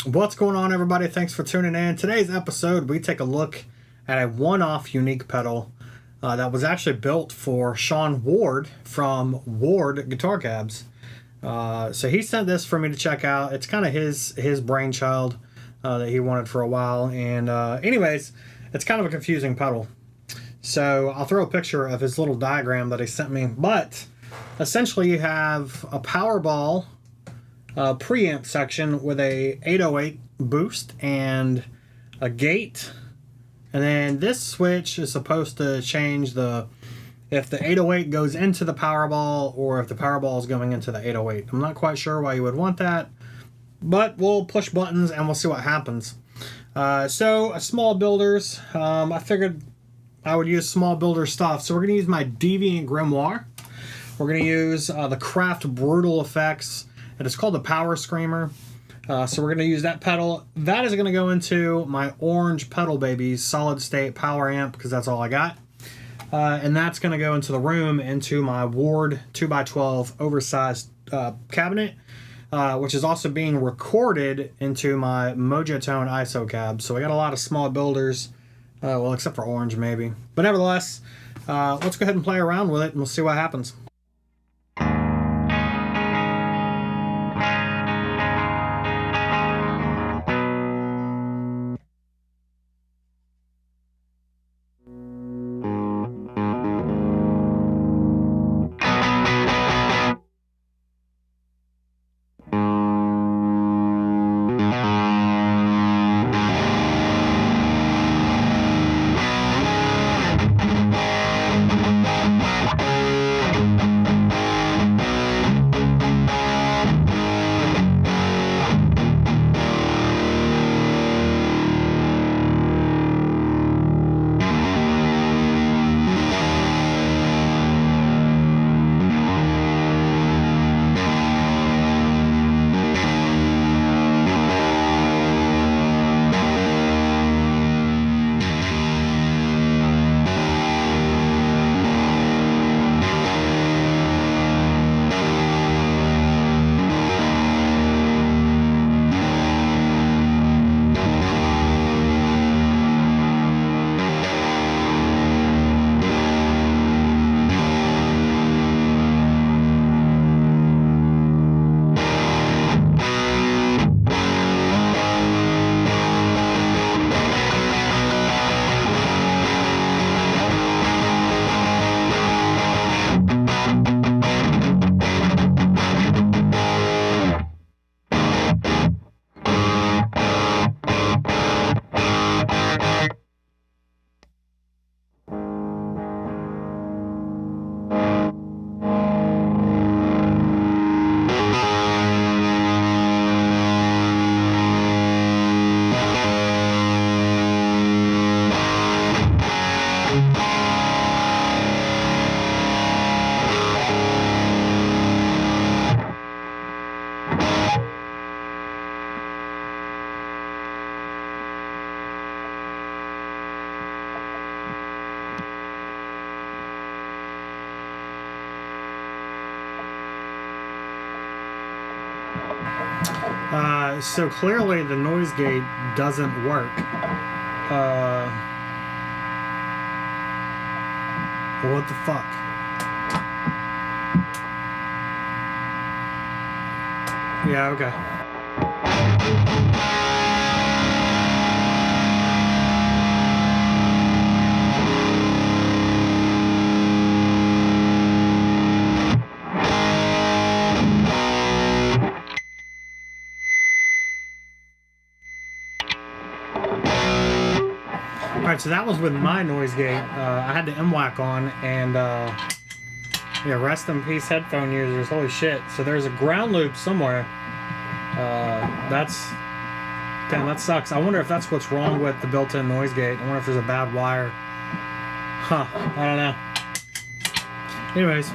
What's going on, everybody? Thanks for tuning in. Today's episode, we take a look at a one-off unique pedal that was actually built for Sean Ward from Ward Guitar Cabs. So he sent this for me to check out. It's kind of his brainchild that he wanted for a while. And anyways, it's kind of a confusing pedal. So I'll throw a picture of his little diagram that he sent me. But essentially you have a Powerball preamp section with a 808 boost and a gate, and then this switch is supposed to change if the 808 goes into the Powerball or if the Powerball is going into the 808. I'm not quite sure why you would want that, but we'll push buttons and we'll see what happens. So small builders, I figured I would use small builder stuff, so we're going to use my Deviant Grimoire. We're going to use the Craft Brewtal FX. And it's called the Powerscreamer. So we're going to use that pedal. That is going to go into my Orange Pedal Babies solid state power amp, because that's all I got. And that's going to go into the room into my Ward 2x12 oversized cabinet, which is also being recorded into my Mojotone ISO cab. So we got a lot of small builders, well, except for Orange maybe. But nevertheless, let's go ahead and play around with it and we'll see what happens. So clearly the noise gate doesn't work. What the fuck? Yeah, okay. Alright, so that was with my noise gate. I had the MWAC on, and yeah, rest in peace headphone users, holy shit. So there's a ground loop somewhere. Damn, that sucks. I wonder if that's what's wrong with the built-in noise gate. I wonder if there's a bad wire. Huh, I don't know. Anyways.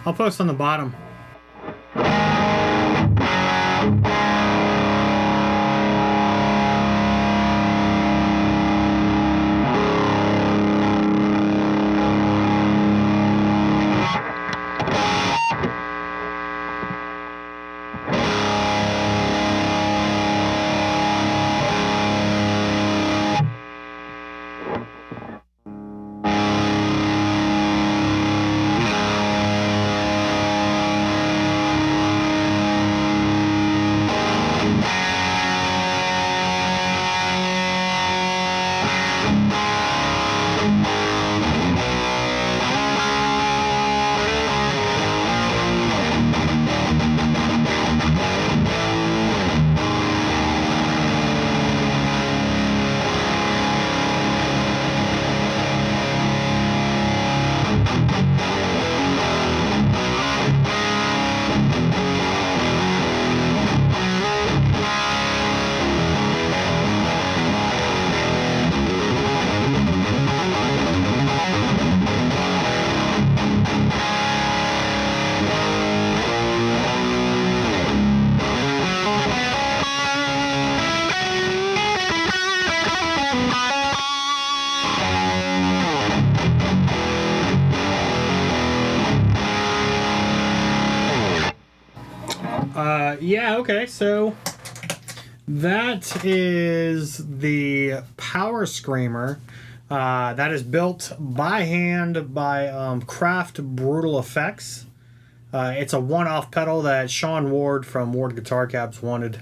I'll post on the bottom. Yeah, okay, so that is the Powerscreamer. That is built by hand by Craft Brewtal FX. It's a one-off pedal that Sean Ward from Ward Guitar Cabs wanted.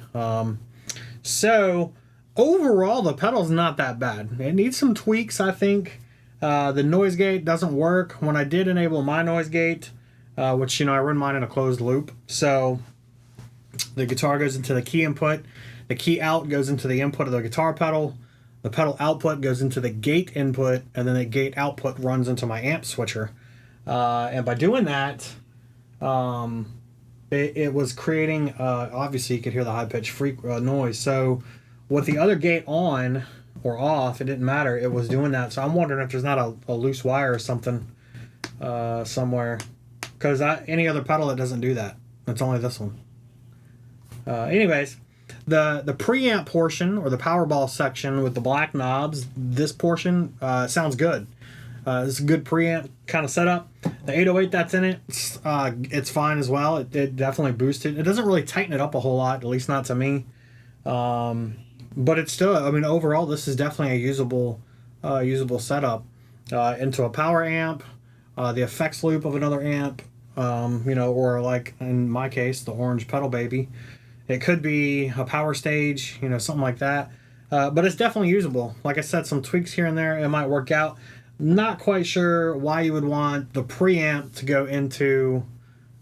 So overall, the pedal's not that bad. It needs some tweaks, I think. The noise gate doesn't work. When I did enable my noise gate, which, I run mine in a closed loop, so the guitar goes into the key input, the key out goes into the input of the guitar pedal, the pedal output goes into the gate input, and then the gate output runs into my amp switcher. And by doing that, it was creating, obviously you could hear the high-pitched noise. So with the other gate on or off, it didn't matter, it was doing that. So I'm wondering if there's not a loose wire or something somewhere, because any other pedal that doesn't do that. It's only this one. Anyways, the preamp portion, or the Powerball section with the black knobs, this portion sounds good. It's a good preamp kind of setup. The 808 that's in it, it's fine as well. It definitely boosted. It doesn't really tighten it up a whole lot, at least not to me. But it's still, overall, this is definitely a usable setup. Into a power amp, the effects loop of another amp, or like in my case, the orange pedal baby. It could be a power stage, something like that. But it's definitely usable. Like I said, some tweaks here and there, it might work out. Not quite sure why you would want the preamp to go into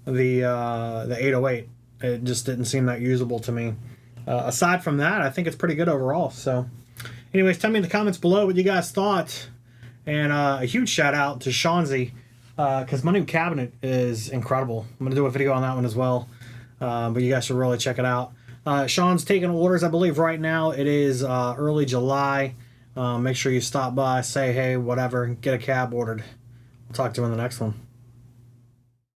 the 808. It just didn't seem that usable to me. Aside from that, I think it's pretty good overall. So anyways, tell me in the comments below what you guys thought. And a huge shout out to Shawnzy, because my new cabinet is incredible. I'm going to do a video on that one as well. But you guys should really check it out. Sean's taking orders, I believe, right now. It is early July. Make sure you stop by, say hey, whatever, get a cab ordered. I'll talk to you in the next one.